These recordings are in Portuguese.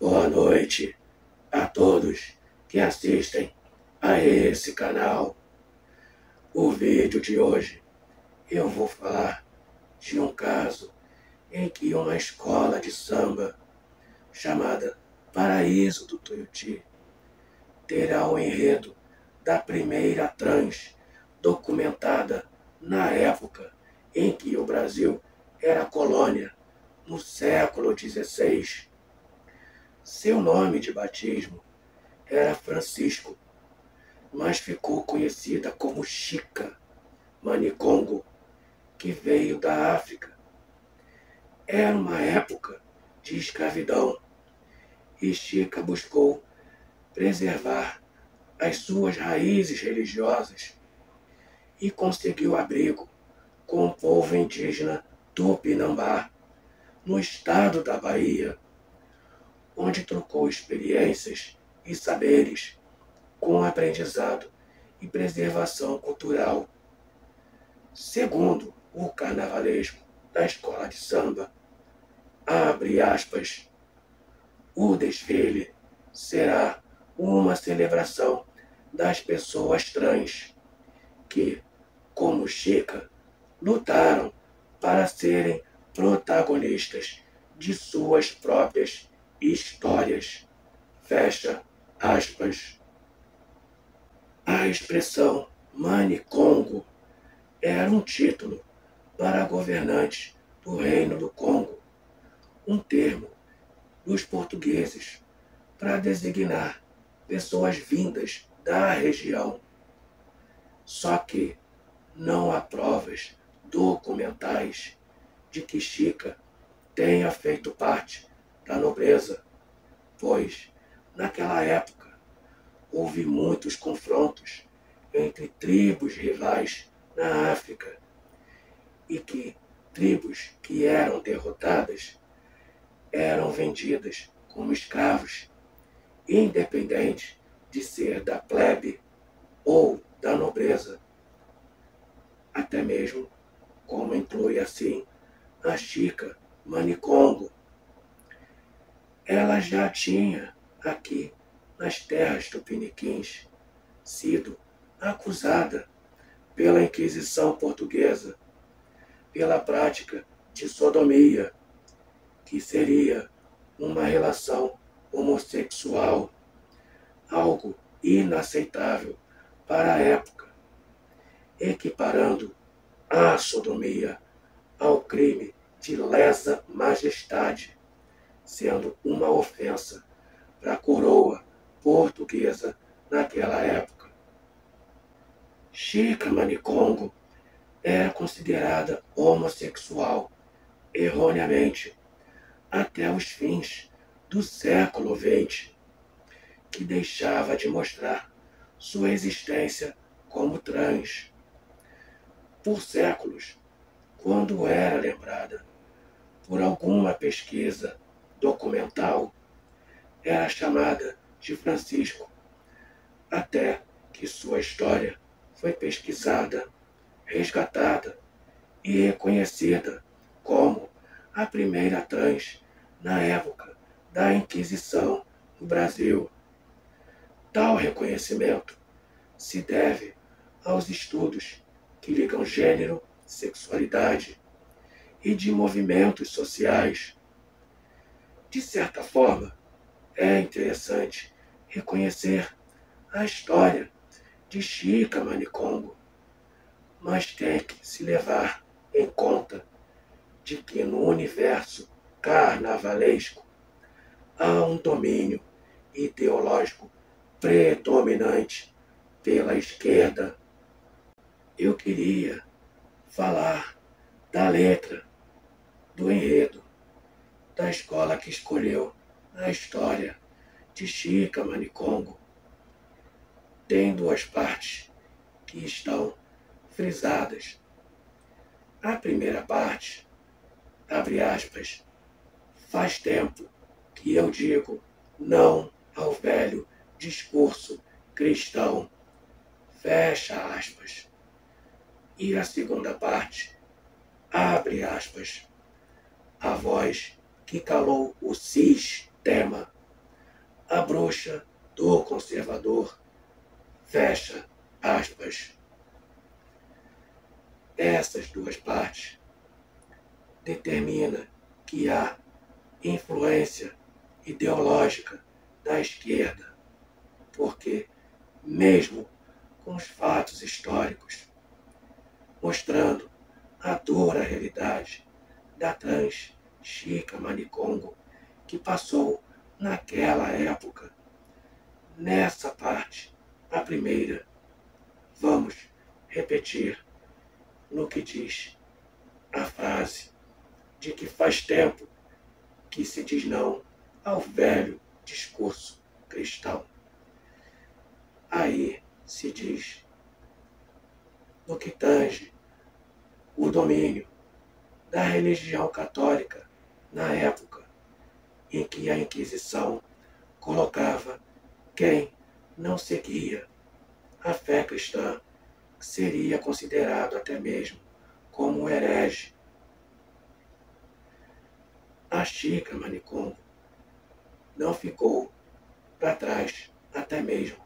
Boa noite a todos que assistem a esse canal. O vídeo de hoje eu vou falar de um caso em que uma escola de samba chamada Paraíso do Tuiuti terá o enredo da primeira trans documentada na época em que o Brasil era colônia, no século XVI. Seu nome de batismo era Francisco, mas ficou conhecida como Chica Manicongo, que veio da África. Era uma época de escravidão e Chica buscou preservar as suas raízes religiosas e conseguiu abrigo com o povo indígena Tupinambá, no estado da Bahia, onde trocou experiências e saberes com aprendizado e preservação cultural. Segundo o carnavalesco da escola de samba, abre aspas, o desfile será uma celebração das pessoas trans que, como Chica, lutaram para serem protagonistas de suas próprias histórias. Fecha aspas. A expressão Manicongo era um título para governantes do Reino do Congo, um termo dos portugueses para designar pessoas vindas da região. Só que não há provas documentais de que Chica tenha feito parte da nobreza, pois, naquela época, houve muitos confrontos entre tribos rivais na África e que tribos que eram derrotadas eram vendidas como escravos, independente de ser da plebe ou da nobreza, até mesmo como inclui assim a Chica Manicongo. Ela já tinha aqui nas terras tupiniquins sido acusada pela Inquisição Portuguesa pela prática de sodomia, que seria uma relação homossexual, algo inaceitável para a época, equiparando a sodomia ao crime de lesa majestade, sendo uma ofensa para a coroa portuguesa naquela época. Chica Manicongo era considerada homossexual erroneamente até os fins do século XX, que deixava de mostrar sua existência como trans. Por séculos, quando era lembrada por alguma pesquisa documental, era chamada de Francisco, até que sua história foi pesquisada, resgatada e reconhecida como a primeira trans na época da Inquisição no Brasil. Tal reconhecimento se deve aos estudos que ligam gênero, sexualidade e de movimentos sociais. De certa forma, é interessante reconhecer a história de Chica Manicongo, mas tem que se levar em conta de que no universo carnavalesco há um domínio ideológico predominante pela esquerda. Eu queria falar da letra, do enredo, da escola que escolheu a história de Chica Manicongo. Tem duas partes que estão frisadas. A primeira parte, abre aspas, faz tempo que eu digo não ao velho discurso cristão, fecha aspas. E a segunda parte, abre aspas, a voz que calou o sistema, bruxa do conservador. Fecha aspas. Essas duas partes determinam que há influência ideológica da esquerda, porque, mesmo com os fatos históricos mostrando a dura realidade da trans Chika Manicongo que passou naquela época, nessa parte, a primeira, vamos repetir no que diz a frase de que faz tempo que se diz não ao velho discurso cristão. Aí se diz no que tange o domínio da religião católica na época em que a Inquisição colocava quem não seguia a fé cristã seria considerado até mesmo como herege. A Chika Manicongo não ficou para trás, até mesmo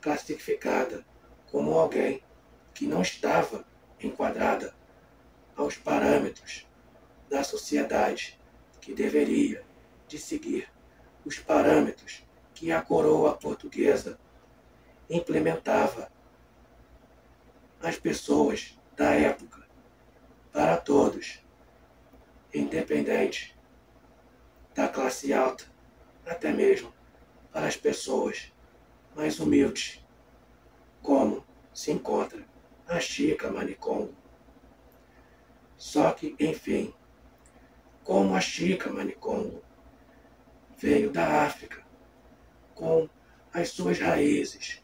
classificada como alguém que não estava enquadrada aos parâmetros da sociedade que deveria de seguir os parâmetros que a coroa portuguesa implementava às pessoas da época, para todos, independente da classe alta, até mesmo para as pessoas mais humildes, como se encontra a Chika Manicongo. Só que, enfim, como a Chika Manicongo veio da África com as suas raízes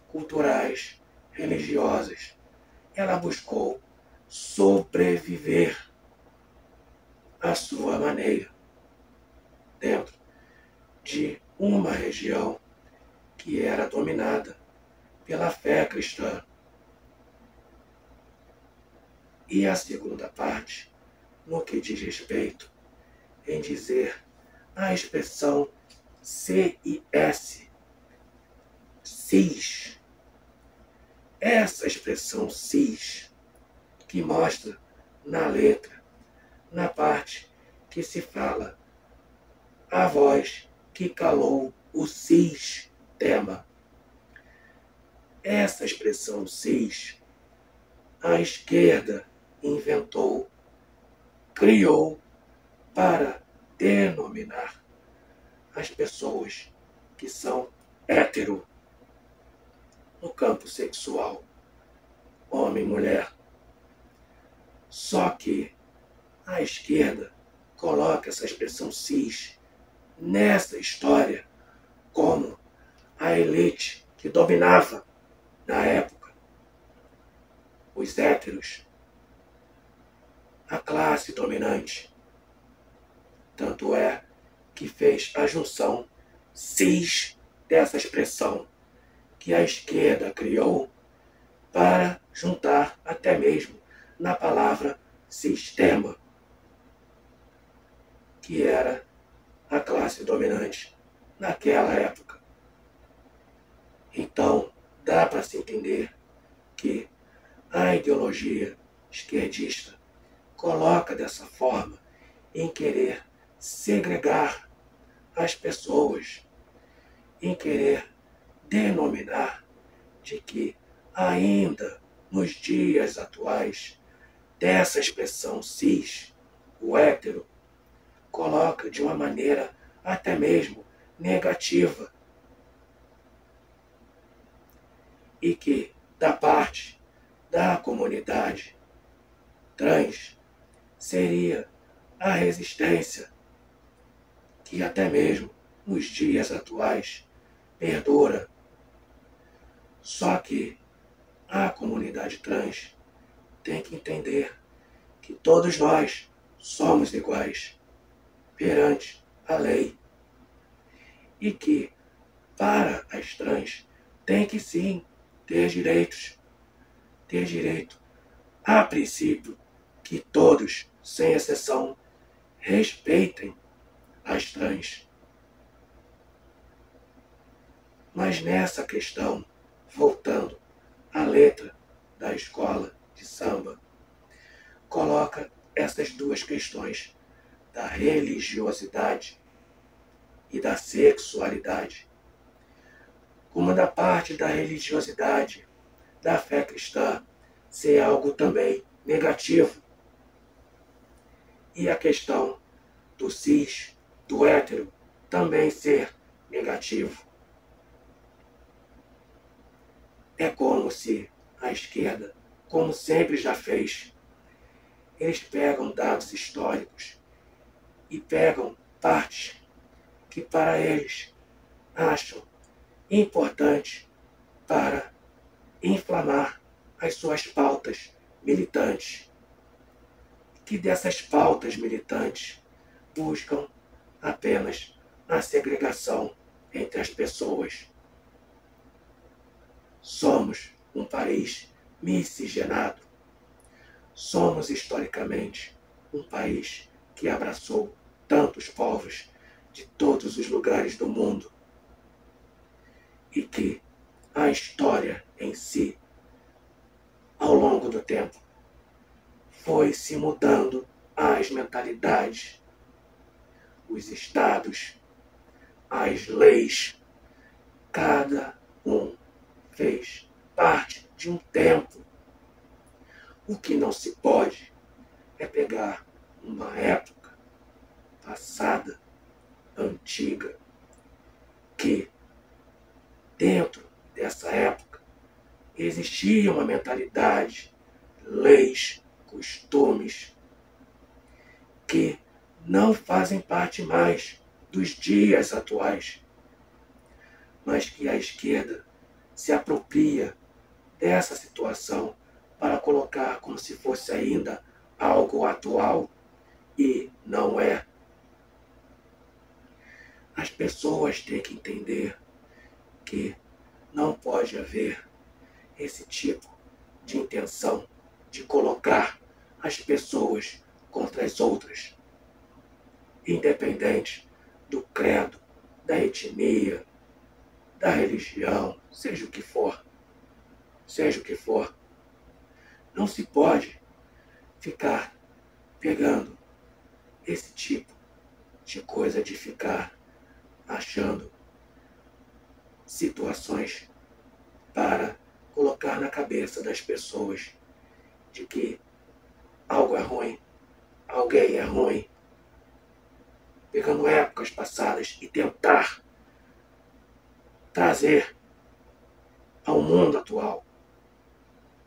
culturais, religiosas, ela buscou sobreviver à sua maneira dentro de uma região que era dominada pela fé cristã. E a segunda parte, no que diz respeito em dizer a expressão CIS, cis. Essa expressão cis, que mostra na letra, na parte que se fala a voz que calou o sistema. Essa expressão cis, a esquerda inventou, criou para denominar as pessoas que são hétero no campo sexual, homem e mulher. Só que a esquerda coloca essa expressão cis nessa história como a elite que dominava na época os héteros, a classe dominante. Tanto é que fez a junção cis dessa expressão que a esquerda criou para juntar até mesmo na palavra sistema, que era a classe dominante naquela época. Então, dá para se entender que a ideologia esquerdista coloca dessa forma em querer segregar as pessoas, em querer denominar de que ainda nos dias atuais dessa expressão cis, o hétero, coloca de uma maneira até mesmo negativa. E que, da parte da comunidade trans, seria a resistência que até mesmo nos dias atuais perdura. Só que a comunidade trans tem que entender que todos nós somos iguais perante a lei e que, para as trans, tem que sim ter direitos, ter direito, a princípio, que todos, sem exceção, respeitem as trans. Mas nessa questão, voltando à letra da escola de samba, coloca essas duas questões da religiosidade e da sexualidade. Como da parte da religiosidade, da fé cristã, ser algo também negativo. E a questão do cis, do hétero, também ser negativo. É como se a esquerda, como sempre já fez, eles pegam dados históricos e pegam partes que para eles acham importante para inflamar as suas pautas militantes, que dessas pautas militantes buscam apenas a segregação entre as pessoas. Somos um país miscigenado. Somos historicamente um país que abraçou tantos povos de todos os lugares do mundo e que a história em si, ao longo do tempo, foi se mudando as mentalidades, os estados, as leis. Cada um fez parte de um tempo. O que não se pode é pegar uma época passada, antiga, que dentro dessa época existia uma mentalidade, leis, costumes que não fazem parte mais dos dias atuais, mas que a esquerda se apropria dessa situação para colocar como se fosse ainda algo atual, e não é. As pessoas têm que entender que não pode haver esse tipo de intenção de colocar as pessoas contra as outras, independente do credo, da etnia, da religião, seja o que for. Seja o que for. Não se pode ficar pegando esse tipo de coisa de ficar achando situações para colocar na cabeça das pessoas de que algo é ruim, alguém é ruim, pegando épocas passadas e tentar trazer ao mundo atual.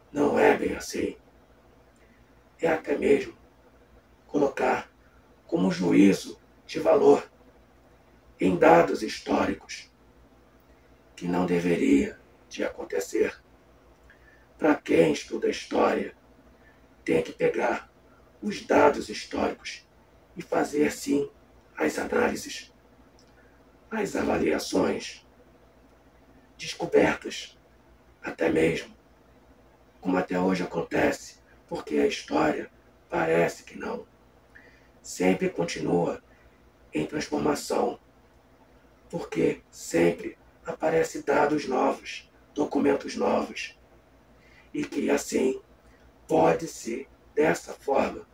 Não é bem assim. É até mesmo colocar como juízo de valor em dados históricos que não deveria de acontecer. Para quem estuda história, tem que pegar os dados históricos e fazer, sim, as análises, as avaliações, descobertas, até mesmo, como até hoje acontece, porque a história parece que não. Sempre continua em transformação, porque sempre aparecem dados novos, documentos novos, e que assim pode-se, dessa forma,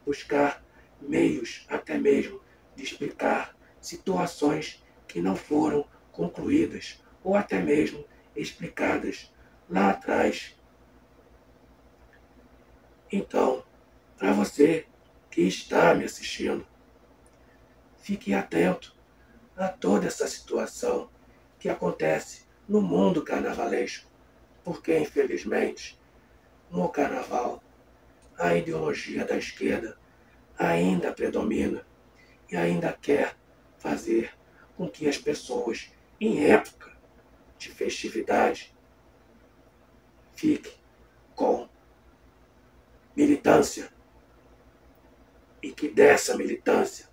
buscar meios até mesmo de explicar situações que não foram concluídas ou até mesmo explicadas lá atrás. Então, para você que está me assistindo, fique atento a toda essa situação que acontece no mundo carnavalesco, porque infelizmente no carnaval a ideologia da esquerda ainda predomina e ainda quer fazer com que as pessoas, em época de festividade, fiquem com militância, e que dessa militância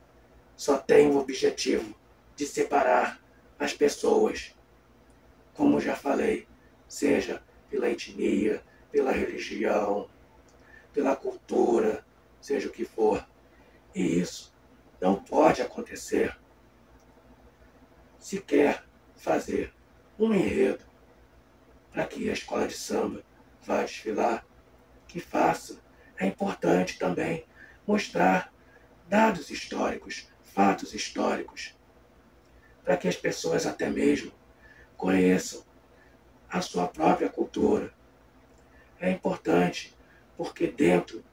só tem o objetivo de separar as pessoas, como já falei, seja pela etnia, pela religião, pela cultura, seja o que for. E isso não pode acontecer. Se quer fazer um enredo para que a escola de samba vá desfilar, que faça. É importante também mostrar dados históricos, fatos históricos, para que as pessoas até mesmo conheçam a sua própria cultura. É importante porque dentro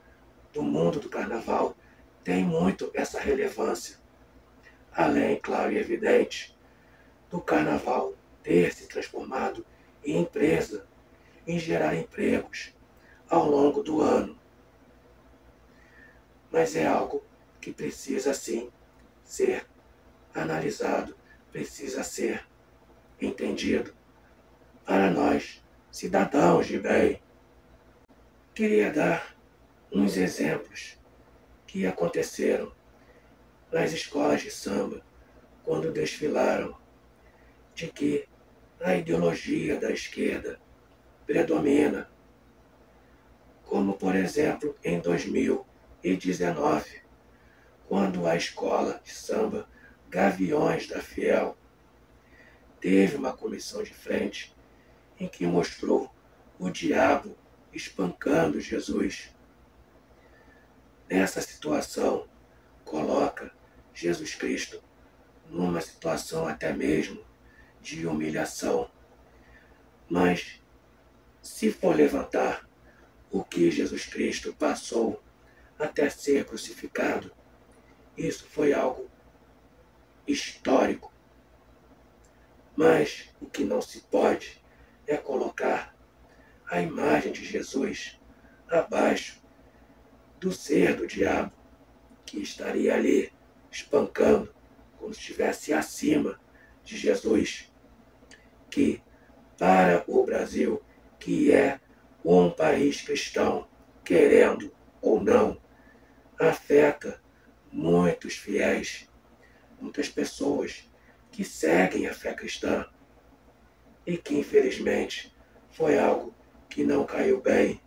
do mundo do carnaval tem muito essa relevância. Além, claro e evidente, do carnaval ter se transformado em empresa, em gerar empregos ao longo do ano. Mas é algo que precisa sim ser analisado, precisa ser entendido para nós, cidadãos de bem. Queria dar uns exemplos que aconteceram nas escolas de samba quando desfilaram, de que a ideologia da esquerda predomina, como por exemplo em 2019, quando a escola de samba Gaviões da Fiel teve uma comissão de frente em que mostrou o diabo espancando Jesus. Nessa situação, coloca Jesus Cristo numa situação até mesmo de humilhação. Mas, se for levantar o que Jesus Cristo passou até ser crucificado, isso foi algo histórico. Mas o que não se pode é colocar a imagem de Jesus abaixo do ser do diabo, que estaria ali espancando, como se estivesse acima de Jesus, que para o Brasil, que é um país cristão, querendo ou não, afeta muitos fiéis, muitas pessoas que seguem a fé cristã e que infelizmente foi algo que não caiu bem.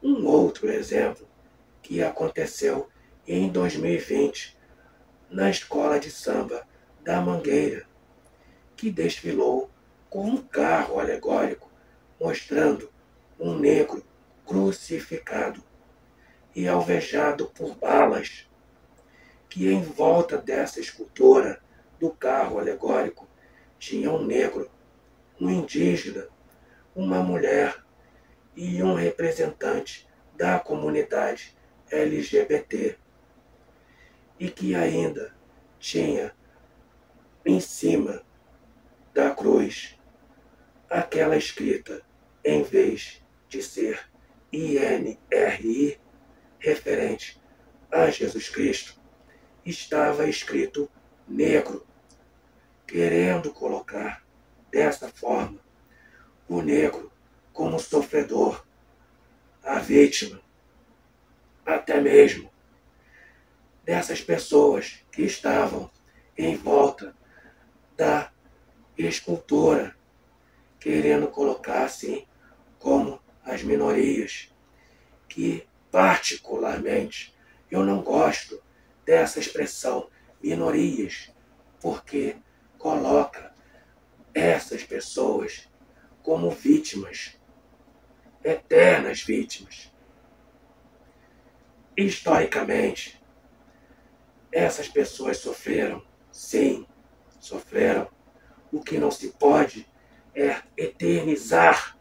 Um outro exemplo que aconteceu em 2020 na escola de samba da Mangueira, que desfilou com um carro alegórico mostrando um negro crucificado e alvejado por balas, que em volta dessa escultura do carro alegórico tinha um negro, um indígena, uma mulher e um representante da comunidade LGBT, e que ainda tinha em cima da cruz aquela escrita, em vez de ser INRI, referente a Jesus Cristo, estava escrito negro, querendo colocar dessa forma o negro como sofredor, a vítima, até mesmo dessas pessoas que estavam em volta da escultura, querendo colocar assim como as minorias, que particularmente eu não gosto dessa expressão minorias, porque coloca essas pessoas como vítimas, eternas vítimas. Historicamente, essas pessoas sofreram, sim, sofreram. O que não se pode é eternizar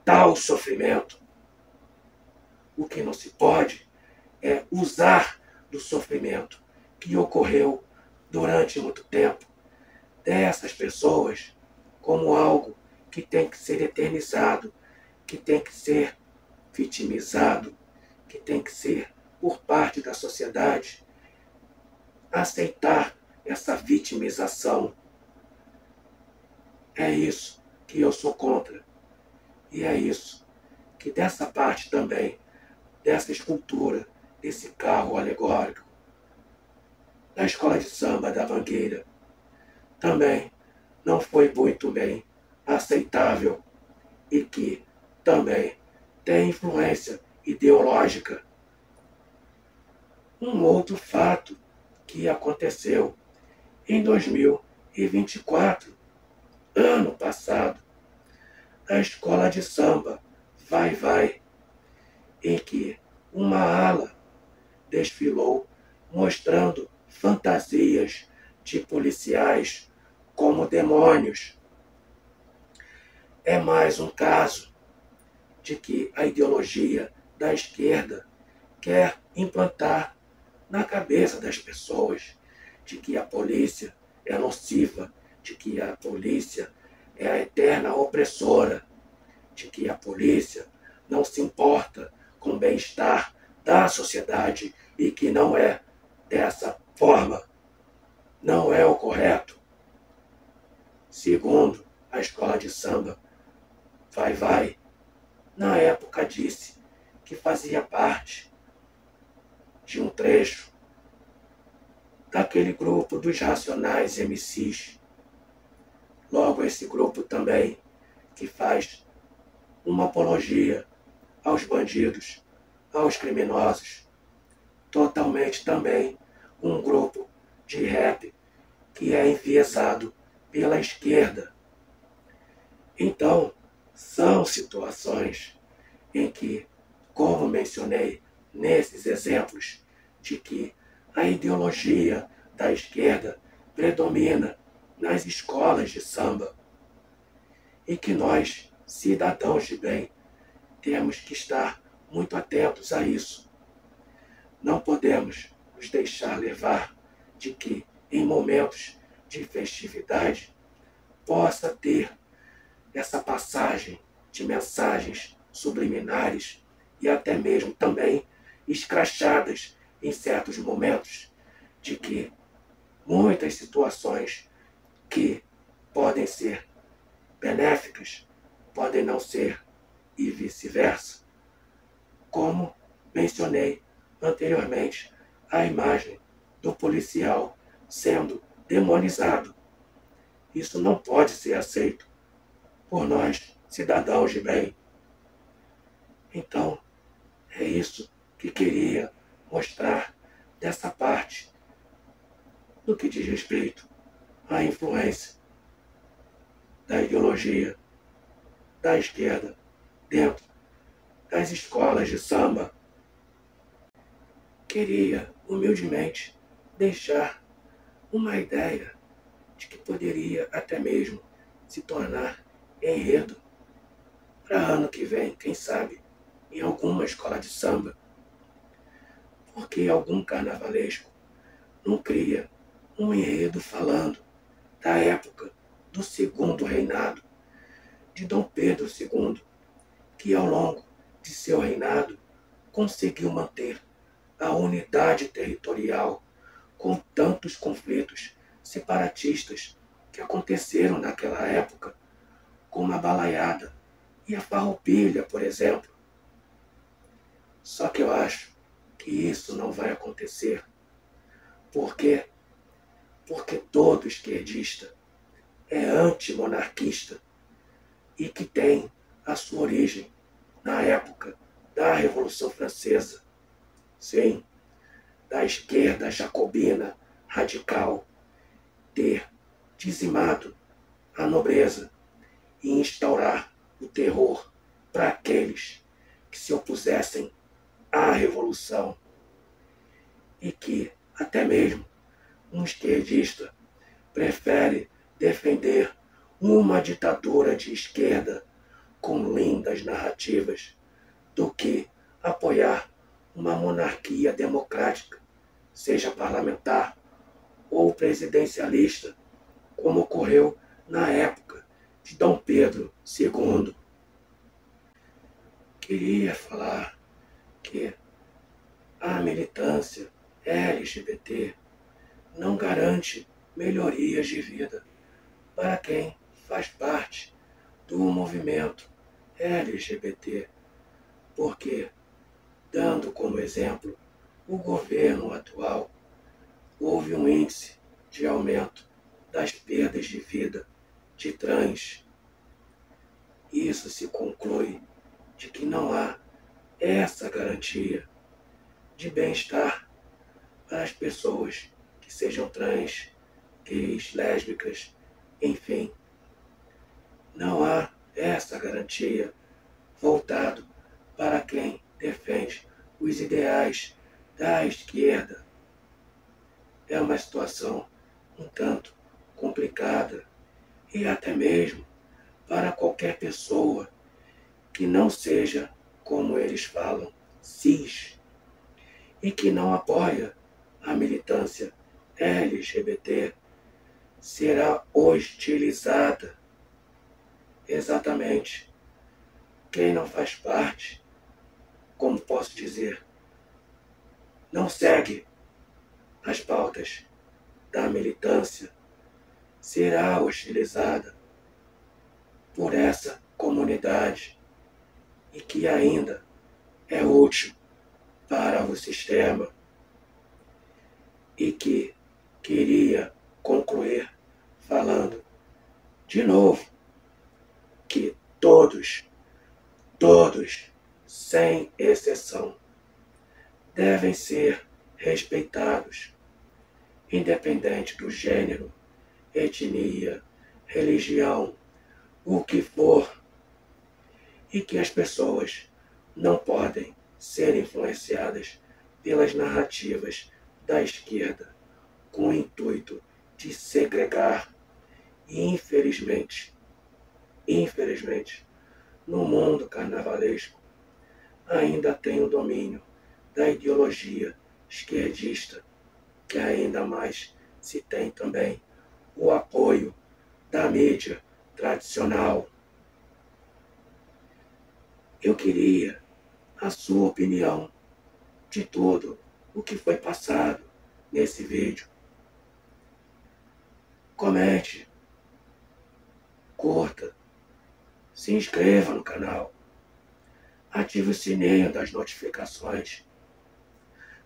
tal sofrimento. O que não se pode é usar do sofrimento que ocorreu durante muito tempo dessas pessoas como algo que tem que ser eternizado, que tem que ser vitimizado, que tem que ser, por parte da sociedade, aceitar essa vitimização. É isso que eu sou contra. E é isso que dessa parte também, dessa escultura, desse carro alegórico, da escola de samba da Mangueira, também não foi muito bem aceitável e que também tem influência ideológica. Um outro fato que aconteceu em 2024 ano passado, a escola de samba Vai Vai, em que uma ala desfilou mostrando fantasias de policiais como demônios. É mais um caso de que a ideologia da esquerda quer implantar na cabeça das pessoas de que a polícia é nociva, de que a polícia é a eterna opressora, de que a polícia não se importa com o bem-estar da sociedade e que não é dessa forma, não é o correto. Segundo a escola de samba Vai Vai, na época disse que fazia parte de um trecho daquele grupo dos Racionais MCs. Logo, esse grupo também que faz uma apologia aos bandidos, aos criminosos. Totalmente também um grupo de rap que é enviesado pela esquerda. Então, são situações em que, como mencionei nesses exemplos, de que a ideologia da esquerda predomina nas escolas de samba e que nós, cidadãos de bem, temos que estar muito atentos a isso. Não podemos nos deixar levar de que, em momentos de festividade, possa ter essa passagem de mensagens subliminares e até mesmo também escrachadas em certos momentos, de que muitas situações que podem ser benéficas podem não ser e vice-versa. Como mencionei anteriormente, a imagem do policial sendo demonizado. Isso não pode ser aceito por nós, cidadãos de bem. Então, é isso que queria mostrar dessa parte do que diz respeito à influência da ideologia da esquerda dentro das escolas de samba. Queria, humildemente, deixar uma ideia de que poderia até mesmo se tornar enredo para ano que vem, quem sabe, em alguma escola de samba, porque algum carnavalesco não cria um enredo falando da época do segundo reinado de Dom Pedro II, que ao longo de seu reinado conseguiu manter a unidade territorial com tantos conflitos separatistas que aconteceram naquela época, como a Balaiada e a Farroupilha, por exemplo. Só que eu acho que isso não vai acontecer. Por quê? Porque todo esquerdista é antimonarquista e que tem a sua origem na época da Revolução Francesa. Sim, da esquerda jacobina radical ter dizimado a nobreza e instaurar o terror para aqueles que se opusessem à revolução e que até mesmo um esquerdista prefere defender uma ditadura de esquerda com lindas narrativas do que apoiar uma monarquia democrática, seja parlamentar ou presidencialista, como ocorreu na época de Dom Pedro II. Queria falar que a militância LGBT não garante melhorias de vida para quem faz parte do movimento LGBT, porque, dando como exemplo o governo atual, houve um índice de aumento das perdas de vida de trans. Isso se conclui de que não há essa garantia de bem-estar para as pessoas que sejam trans, gays, lésbicas, enfim. não há essa garantia voltado para quem defende os ideais da esquerda. É uma situação um tanto complicada e até mesmo para qualquer pessoa que não seja, como eles falam, cis e que não apoia a militância LGBT será hostilizada. Exatamente. Quem não faz parte, como posso dizer, não segue as pautas da militância, será hostilizada por essa comunidade e que ainda é útil para o sistema e que queria concluir falando de novo que todos, sem exceção, devem ser respeitados, independente do gênero, etnia, religião, o que for, e que as pessoas não podem ser influenciadas pelas narrativas da esquerda com o intuito de segregar. E infelizmente, no mundo carnavalesco ainda tem o domínio da ideologia esquerdista, que ainda mais se tem também o apoio da mídia tradicional. Eu queria a sua opinião de tudo o que foi passado nesse vídeo. Comente, curta, se inscreva no canal, ative o sininho das notificações,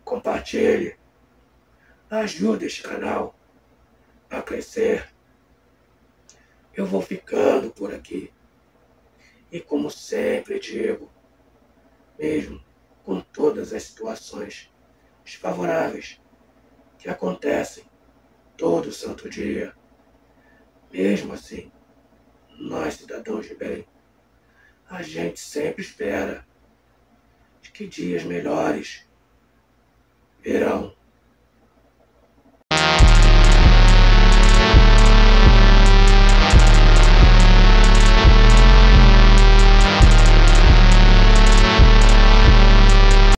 compartilhe, ajude este canal a crescer. Eu vou ficando por aqui. E como sempre digo, mesmo com todas as situações desfavoráveis que acontecem todo santo dia, mesmo assim, nós cidadãos de bem, a gente sempre espera que dias melhores virão.